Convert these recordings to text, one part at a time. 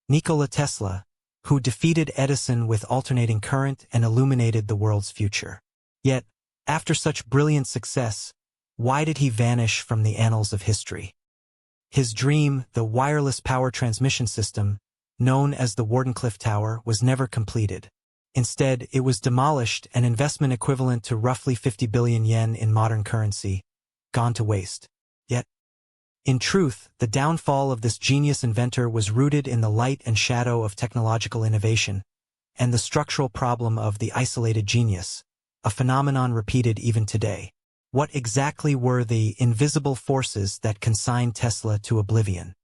Nikola Tesla, who defeated Edison with alternating current and illuminated the world's future. Yet, after such brilliant success, why did he vanish from the annals of history? His dream, the wireless power transmission system, known as the Wardenclyffe Tower, was never completed. Instead, it was demolished, an investment equivalent to roughly 50 billion yen in modern currency, gone to waste. Yet, in truth, the downfall of this genius inventor was rooted in the light and shadow of technological innovation, and the structural problem of the isolated genius, a phenomenon repeated even today. What exactly were the invisible forces that consigned Tesla to oblivion?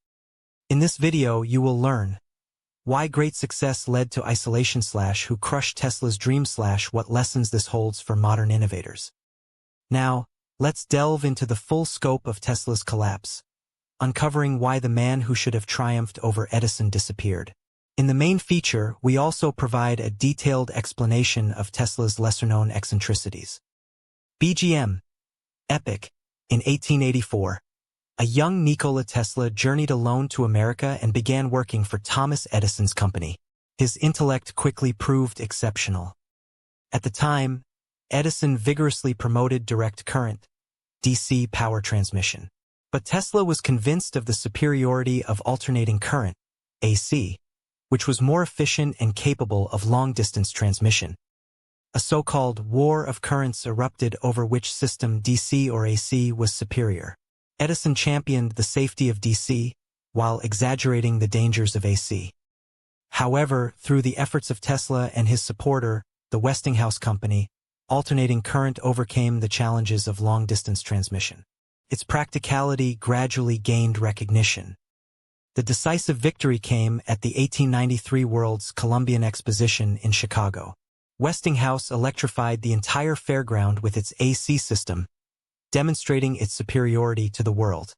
In this video, you will learn why great success led to isolation / who crushed Tesla's dream / what lessons this holds for modern innovators. Now, let's delve into the full scope of Tesla's collapse, uncovering why the man who should have triumphed over Edison disappeared. In the main feature, we also provide a detailed explanation of Tesla's lesser-known eccentricities. BGM. Epic. In 1884, a young Nikola Tesla journeyed alone to America and began working for Thomas Edison's company. His intellect quickly proved exceptional. At the time, Edison vigorously promoted direct current, DC power transmission. But Tesla was convinced of the superiority of alternating current, AC, which was more efficient and capable of long-distance transmission. A so-called war of currents erupted over which system, DC or AC, was superior. Edison championed the safety of DC, while exaggerating the dangers of AC. However, through the efforts of Tesla and his supporter, the Westinghouse Company, alternating current overcame the challenges of long-distance transmission. Its practicality gradually gained recognition. The decisive victory came at the 1893 World's Columbian Exposition in Chicago. Westinghouse electrified the entire fairground with its AC system, demonstrating its superiority to the world.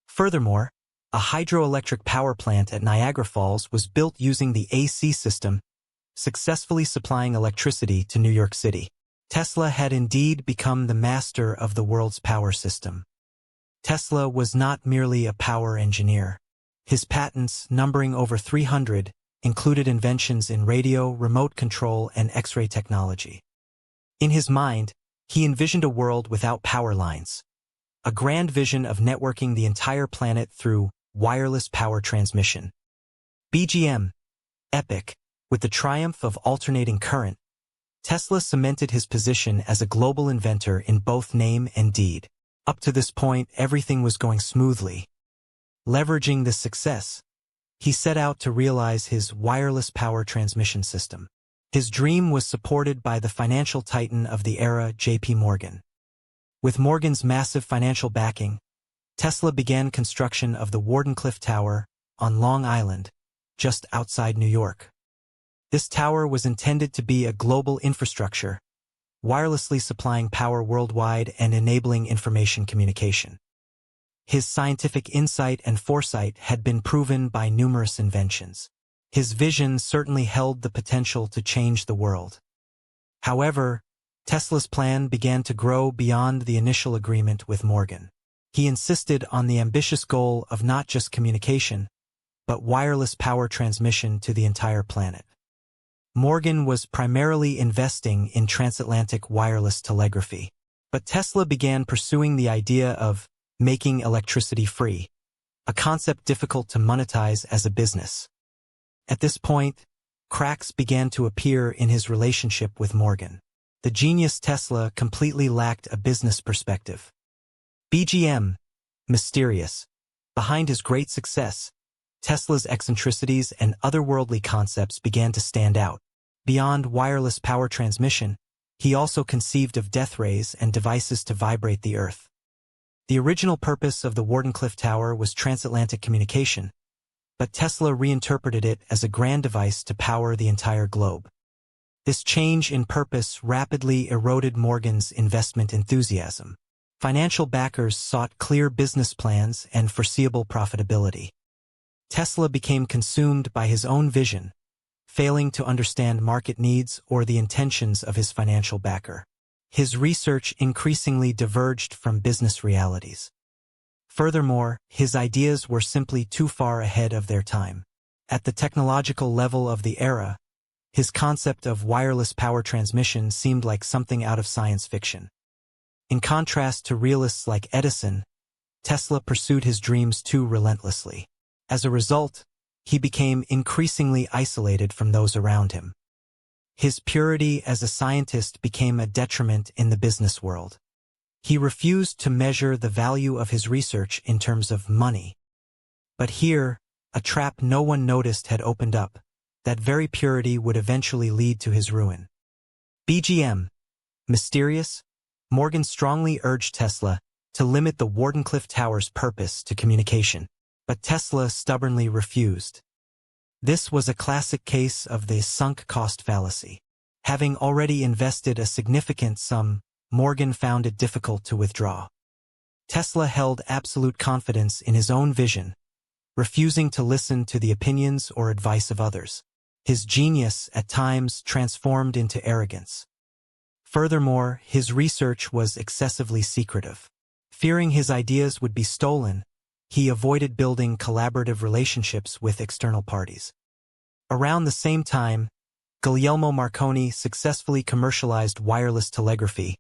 Furthermore, a hydroelectric power plant at Niagara Falls was built using the AC system, successfully supplying electricity to New York City. Tesla had indeed become the master of the world's power system. Tesla was not merely a power engineer. His patents, numbering over 300, included inventions in radio, remote control, and X-ray technology. In his mind, he envisioned a world without power lines, a grand vision of networking the entire planet through wireless power transmission. BGM. Epic. With the triumph of alternating current, Tesla cemented his position as a global inventor in both name and deed. Up to this point, everything was going smoothly. Leveraging this success, he set out to realize his wireless power transmission system. His dream was supported by the financial titan of the era, J.P. Morgan. With Morgan's massive financial backing, Tesla began construction of the Wardenclyffe Tower on Long Island, just outside New York. This tower was intended to be a global infrastructure, wirelessly supplying power worldwide and enabling information communication. His scientific insight and foresight had been proven by numerous inventions. His vision certainly held the potential to change the world. However, Tesla's plan began to grow beyond the initial agreement with Morgan. He insisted on the ambitious goal of not just communication, but wireless power transmission to the entire planet. Morgan was primarily investing in transatlantic wireless telegraphy, but Tesla began pursuing the idea of making electricity free, a concept difficult to monetize as a business. At this point, cracks began to appear in his relationship with Morgan. The genius Tesla completely lacked a business perspective. BGM. Mysterious. Behind his great success, Tesla's eccentricities and otherworldly concepts began to stand out. Beyond wireless power transmission, he also conceived of death rays and devices to vibrate the Earth. The original purpose of the Wardenclyffe Tower was transatlantic communication, but Tesla reinterpreted it as a grand device to power the entire globe. This change in purpose rapidly eroded Morgan's investment enthusiasm. Financial backers sought clear business plans and foreseeable profitability. Tesla became consumed by his own vision, failing to understand market needs or the intentions of his financial backer. His research increasingly diverged from business realities. Furthermore, his ideas were simply too far ahead of their time. At the technological level of the era, his concept of wireless power transmission seemed like something out of science fiction. In contrast to realists like Edison, Tesla pursued his dreams too relentlessly. As a result, he became increasingly isolated from those around him. His purity as a scientist became a detriment in the business world. He refused to measure the value of his research in terms of money. But here, a trap no one noticed had opened up. That very purity would eventually lead to his ruin. BGM. Mysterious? Morgan strongly urged Tesla to limit the Wardenclyffe Tower's purpose to communication, but Tesla stubbornly refused. This was a classic case of the sunk cost fallacy. Having already invested a significant sum, Morgan found it difficult to withdraw. Tesla held absolute confidence in his own vision, refusing to listen to the opinions or advice of others. His genius, at times, transformed into arrogance. Furthermore, his research was excessively secretive. Fearing his ideas would be stolen, he avoided building collaborative relationships with external parties. Around the same time, Guglielmo Marconi successfully commercialized wireless telegraphy,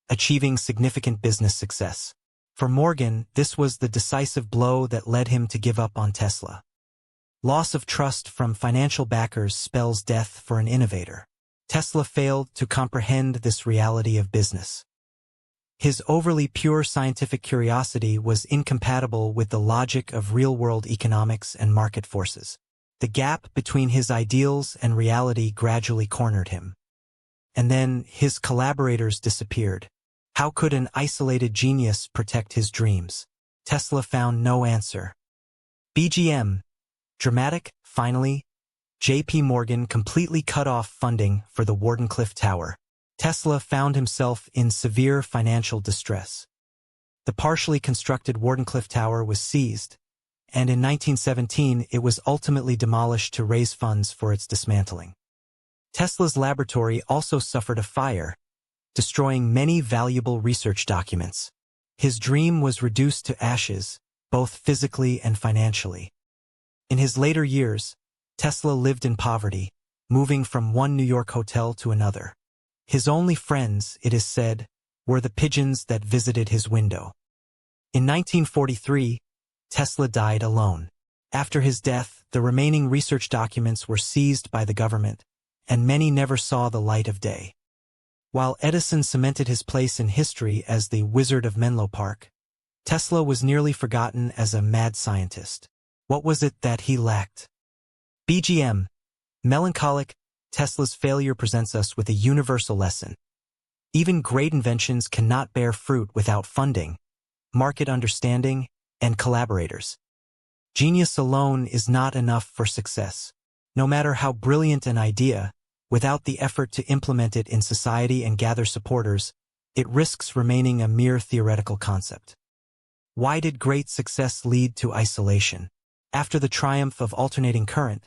achieving significant business success. For Morgan, this was the decisive blow that led him to give up on Tesla. Loss of trust from financial backers spells death for an innovator. Tesla failed to comprehend this reality of business. His overly pure scientific curiosity was incompatible with the logic of real-world economics and market forces. The gap between his ideals and reality gradually cornered him. And then his collaborators disappeared. How could an isolated genius protect his dreams? Tesla found no answer. BGM. Dramatic, finally, J.P. Morgan completely cut off funding for the Wardenclyffe Tower. Tesla found himself in severe financial distress. The partially constructed Wardenclyffe Tower was seized, and in 1917 it was ultimately demolished to raise funds for its dismantling. Tesla's laboratory also suffered a fire, destroying many valuable research documents. His dream was reduced to ashes, both physically and financially. In his later years, Tesla lived in poverty, moving from one New York hotel to another. His only friends, it is said, were the pigeons that visited his window. In 1943, Tesla died alone. After his death, the remaining research documents were seized by the government, and many never saw the light of day. While Edison cemented his place in history as the Wizard of Menlo Park, Tesla was nearly forgotten as a mad scientist. What was it that he lacked? BGM. Melancholic, Tesla's failure presents us with a universal lesson. Even great inventions cannot bear fruit without funding, market understanding, and collaborators. Genius alone is not enough for success. No matter how brilliant an idea, without the effort to implement it in society and gather supporters, it risks remaining a mere theoretical concept. Why did great success lead to isolation? After the triumph of alternating current,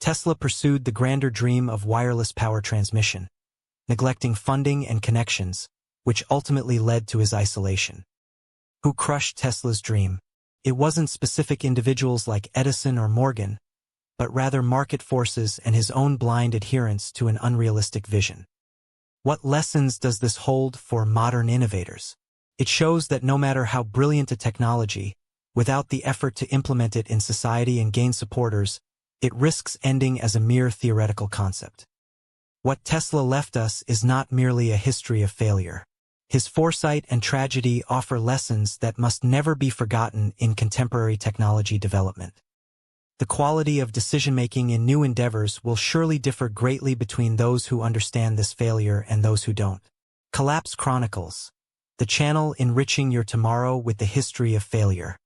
Tesla pursued the grander dream of wireless power transmission, neglecting funding and connections, which ultimately led to his isolation. Who crushed Tesla's dream? It wasn't specific individuals like Edison or Morgan, but rather market forces and his own blind adherence to an unrealistic vision. What lessons does this hold for modern innovators? It shows that no matter how brilliant a technology, without the effort to implement it in society and gain supporters, it risks ending as a mere theoretical concept. What Tesla left us is not merely a history of failure. His foresight and tragedy offer lessons that must never be forgotten in contemporary technology development. The quality of decision-making in new endeavors will surely differ greatly between those who understand this failure and those who don't. Collapse Chronicles, the channel enriching your tomorrow with the history of failure.